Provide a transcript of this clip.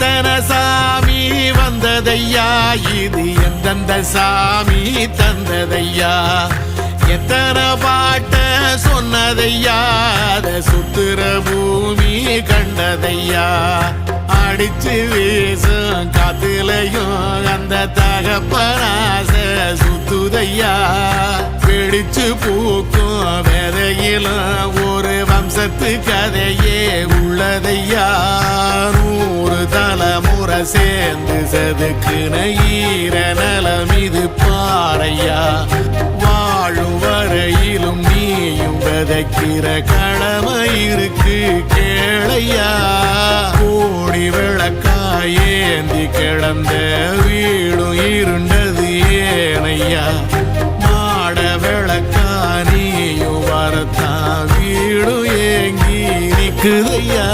எத்தனை சாமி வந்ததையா, இது எந்தெந்த சாமி தந்ததையா, எத்தனை பாட்ட சொன்னதையா, அத சுத்துற பூமி கண்டதையா, அடிச்சு வீசும் காத்துலையும் அந்த தகப்பனாச சுத்துதையா, பிடிச்சு பூக்கும் விதையிலும் ஒரு வம்சத்து கதையே உள்ளதையா, 100 தலைமுறை சேர்ந்து செதுக்குன ஈர நலம் இது பாறையா, வாழும் வரையிலும் நீயும் விதைக்கிற கடமை இருக்கு கேளையா, கோடி விளக்காயேந்தி கிடந்த வீடும் இருண்டது ஏனையா, மாட விளக்கா நீயும் வரத்தான் வீடும் ஏங்கி நிக்குதையா.